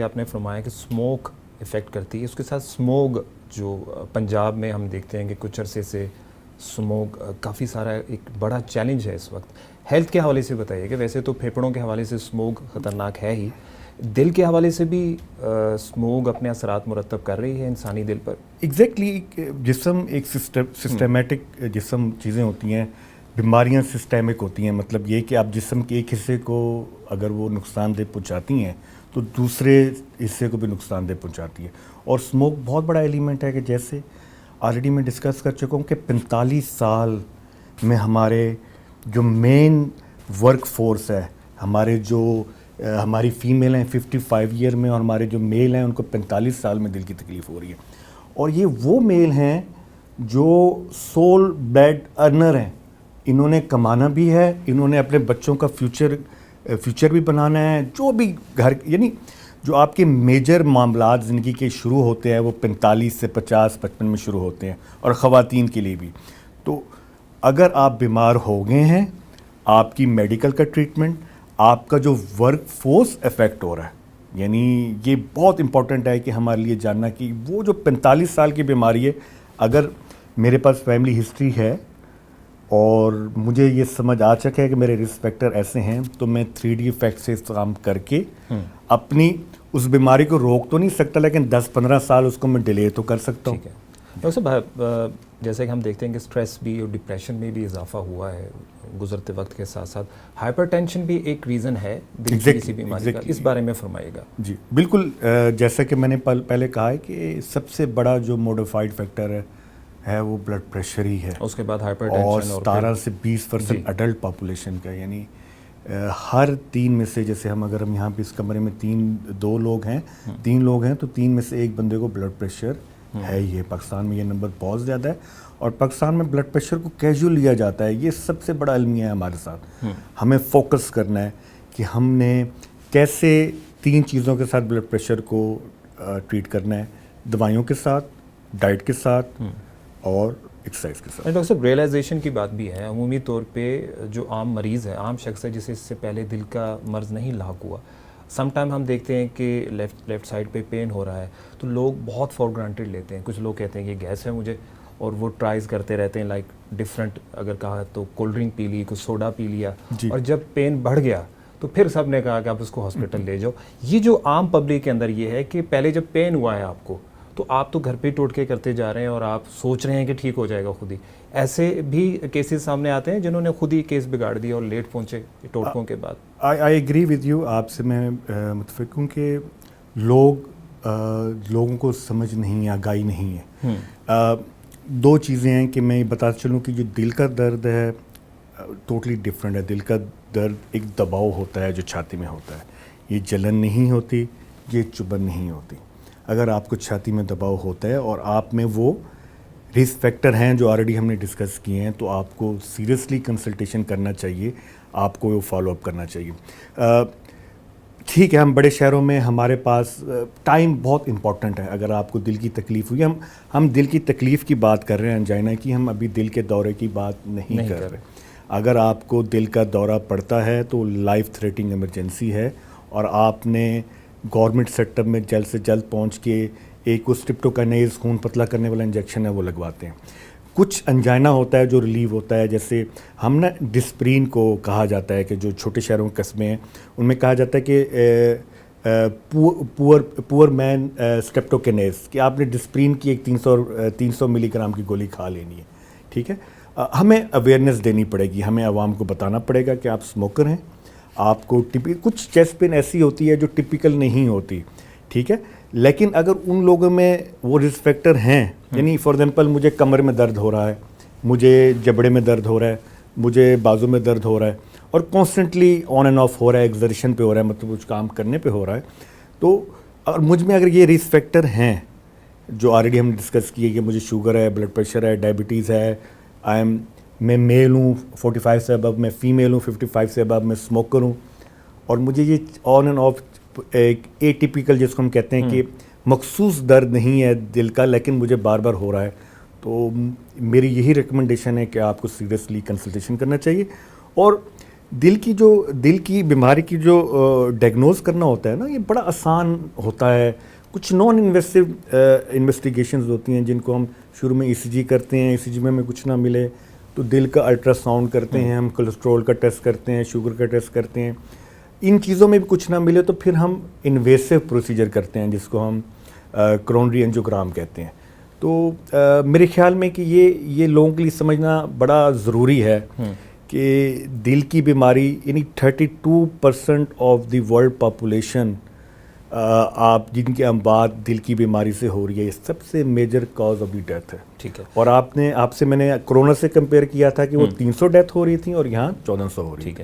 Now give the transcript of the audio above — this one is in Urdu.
آپ نے فرمایا کہ اسموک افیکٹ کرتی ہے، اس کے ساتھ اسموگ جو پنجاب میں ہم دیکھتے ہیں کہ کچھ عرصے سے اسموگ کافی سارا ایک بڑا چیلنج ہے اس وقت. ہیلتھ کے حوالے سے بتائیے کہ ویسے تو پھیپھڑوں کے حوالے سے اسموگ خطرناک ہے ہی، دل کے حوالے سے بھی اسموگ اپنے اثرات مرتب کر رہی ہے انسانی دل پر. ایگزیکٹلی جسم ایک سسٹمیٹک جسم چیزیں ہوتی ہیں، بیماریاں سسٹیمک ہوتی ہیں. مطلب یہ کہ آپ جسم کے ایک حصے کو اگر وہ نقصان دہ پہنچاتی ہیں تو دوسرے حصے کو بھی نقصان دہ پہنچاتی ہے. اور اسموک بہت بڑا ایلیمنٹ ہے کہ جیسے آلریڈی میں ڈسکس کر چکا ہوں کہ 45 سال میں ہمارے جو مین ورک فورس ہے، ہمارے جو ہماری فیمیل ہیں 55 ایئر میں، اور ہمارے جو میل ہیں ان کو 45 سال میں دل کی تکلیف ہو رہی ہے. اور یہ وہ میل ہیں جو سول بلیڈ ارنر ہیں. انہوں نے کمانا بھی ہے، انہوں نے اپنے بچوں کا فیوچر بھی بنانا ہے. جو بھی گھر یعنی جو آپ کے میجر معاملات زندگی کے شروع ہوتے ہیں وہ 45 سے 50-55 میں شروع ہوتے ہیں، اور خواتین کے لیے بھی. تو اگر آپ بیمار ہو گئے ہیں، آپ کی میڈیکل کا ٹریٹمنٹ، آپ کا جو ورک فورس افیکٹ ہو رہا ہے. یعنی یہ بہت امپورٹنٹ ہے کہ ہمارے لیے جاننا کہ وہ جو 45 سال کی بیماری ہے، اگر میرے پاس فیملی ہسٹری ہے اور مجھے یہ سمجھ آ چکا ہے کہ میرے رسک فیکٹر ایسے ہیں، تو میں 3D افیکٹ سے استعمال کر کے اپنی اس بیماری کو روک تو نہیں سکتا، لیکن 10-15 سال اس کو میں ڈیلے تو کر سکتا ہوں. ٹھیک ہے ڈاکٹر صاحب، جیسے کہ ہم دیکھتے ہیں کہ اسٹریس بھی اور ڈپریشن میں بھی اضافہ ہوا ہے گزرتے وقت کے ساتھ ساتھ. ہائپر ٹینشن بھی ایک ریزن ہے دل کی کسی بیماری کا، اس بارے میں فرمائیے گا. جی بالکل، جیسا کہ میں نے پہلے کہا ہے کہ سب سے بڑا جو موڈیفائڈ فیکٹر ہے وہ بلڈ پریشر ہی ہے. اس کے بعد ہائپر اور ٹینشن، 17 سے 20% اڈلٹ پاپولیشن کا، یعنی ہر 3 میں سے، جیسے اگر ہم یہاں پہ اس کمرے میں 3 لوگ ہیں تو 3 میں سے ایک بندے کو بلڈ پریشر ہے ہی ہے. پاکستان میں یہ نمبر بہت زیادہ ہے، اور پاکستان میں بلڈ پریشر کو کیجول لیا جاتا ہے. یہ سب سے بڑا المیہ ہے ہمارے ساتھ. ہمیں فوکس کرنا ہے کہ ہم نے کیسے 3 چیزوں کے ساتھ بلڈ پریشر کو ٹریٹ کرنا ہے: دوائیوں کے ساتھ، ڈائٹ کے ساتھ، اور ایکسرسائز کے ساتھ. ڈاکٹر صاحب ریئلائزیشن کی بات بھی ہے. عمومی طور پہ جو عام مریض ہے، عام شخص ہے جسے اس سے پہلے دل کا مرض نہیں لاحق ہوا، سم ٹائم ہم دیکھتے ہیں کہ لیفٹ سائڈ پہ پین ہو رہا ہے تو لوگ بہت فار گرانٹیڈ لیتے ہیں. کچھ لوگ کہتے ہیں کہ گیس ہے مجھے، اور وہ ٹرائز کرتے رہتے ہیں لائک ڈفرینٹ، اگر کہا تو کولڈ ڈرنک پی لی، کچھ سوڈا پی لیا، اور جب پین بڑھ گیا تو پھر سب نے کہا کہ آپ اس کو ہاسپٹل لے جاؤ. یہ جو عام پبلک کے اندر یہ ہے کہ پہلے جب پین ہوا ہے آپ کو تو آپ تو گھر پہ ٹوٹکے کرتے جا رہے ہیں اور آپ سوچ رہے ہیں کہ ٹھیک ہو جائے گا خود ہی. ایسے بھی کیسز سامنے آتے ہیں جنہوں نے خود ہی کیس بگاڑ دیا اور لیٹ پہنچے ٹوٹکوں کے بعد. I agree with you. آپ سے میں متفق ہوں کہ لوگوں کو سمجھ نہیں، آگاہی نہیں ہے. 2 چیزیں ہیں کہ میں بتا چلوں کہ جو دل کا درد ہے ٹوٹلی ڈفرینٹ ہے. دل کا درد ایک دباؤ ہوتا ہے جو چھاتی میں ہوتا ہے. یہ جلن نہیں ہوتی، یہ چبھن نہیں ہوتی. اگر آپ کو چھاتی میں دباؤ ہوتا ہے اور آپ میں وہ رسک فیکٹر ہیں جو آلریڈی ہم نے ڈسکس کیے ہیں، تو آپ کو سیریسلی کنسلٹیشن کرنا چاہیے، آپ کو وہ فالو اپ کرنا چاہیے. ٹھیک ہے، ہم بڑے شہروں میں ہمارے پاس ٹائم بہت امپورٹنٹ ہے. اگر آپ کو دل کی تکلیف ہوئی، ہم دل کی تکلیف کی بات کر رہے ہیں، انجائنا کی، ہم ابھی دل کے دورے کی بات نہیں کر رہے. اگر آپ کو دل کا دورہ پڑتا ہے تو لائف تھریٹنگ ایمرجنسی ہے، اور آپ نے گورنمنٹ سیکٹر میں جلد سے جلد پہنچ کے ایک وہ اسٹرپٹوکائنیز خون پتلا کرنے والا انجیکشن ہے وہ لگواتے ہیں. کچھ انجائنا ہوتا ہے جو ریلیو ہوتا ہے، جیسے ہم نا ڈسپرین کو کہا جاتا ہے کہ جو چھوٹے شہروں کے قصبے ہیں ان میں کہا جاتا ہے کہ پور مین اسٹرپٹوکائنیز، کہ آپ نے ڈسپرین کی ایک 300 ملی گرام کی گولی کھا لینی ہے. ٹھیک ہے، ہمیں اویئرنیس دینی پڑے گی، ہمیں عوام کو بتانا پڑے گا کہ آپ اسموکر ہیں. آپ کو کچھ چیسٹ پین ایسی ہوتی ہے جو ٹپیکل نہیں ہوتی. ٹھیک ہے، لیکن اگر ان لوگوں میں وہ رسک فیکٹر ہیں، یعنی فار ایگزامپل مجھے کمر میں درد ہو رہا ہے، مجھے جبڑے میں درد ہو رہا ہے، مجھے بازو میں درد ہو رہا ہے، اور کانسٹنٹلی آن اینڈ آف ہو رہا ہے، ایگزرشن پہ ہو رہا ہے، مطلب کچھ کام کرنے پہ ہو رہا ہے، تو اور مجھ میں اگر یہ رسک فیکٹر ہیں جو آلریڈی ہم ڈسکس کیے کہ مجھے شوگر ہے، بلڈ پریشر ہے، ڈائبٹیز ہے، میں میل ہوں 45 سے ابو، میں فیمیل ہوں 55 سے ابو، میں اسموکر ہوں، اور مجھے یہ آن اینڈ آف ایک اے ٹیپیکل جس کو ہم کہتے ہیں کہ مخصوص درد نہیں ہے دل کا، لیکن مجھے بار بار ہو رہا ہے، تو میری یہی ریکمنڈیشن ہے کہ آپ کو سیریسلی کنسلٹیشن کرنا چاہیے. اور دل کی بیماری کی جو ڈائگنوز کرنا ہوتا ہے نا، یہ بڑا آسان ہوتا ہے. کچھ نان انویسیو انویسٹیگیشنز ہوتی ہیں جن کو ہم شروع میں ای سی جی کرتے ہیں، ای سی جی میں ہمیں کچھ نہ ملے تو دل کا الٹرا ساؤنڈ کرتے ہیں، ہم کولیسٹرول کا ٹیسٹ کرتے ہیں، شوگر کا ٹیسٹ کرتے ہیں. ان چیزوں میں بھی کچھ نہ ملے تو پھر ہم انویسیو پروسیجر کرتے ہیں جس کو ہم کرونری اینجیوگرام کہتے ہیں. تو میرے خیال میں کہ یہ لوگوں کے لیے سمجھنا بڑا ضروری ہے کہ دل کی بیماری یعنی 32% آف دی ورلڈ پاپولیشن آپ جن کے اموات دل کی بیماری سے ہو رہی ہے، یہ سب سے major cause of the death ہے. ٹھیک ہے. اور آپ سے میں نے کرونا سے کمپیئر کیا تھا کہ وہ 300 ڈیتھ ہو رہی تھیں اور یہاں 1400 ہو رہی. ٹھیک ہے.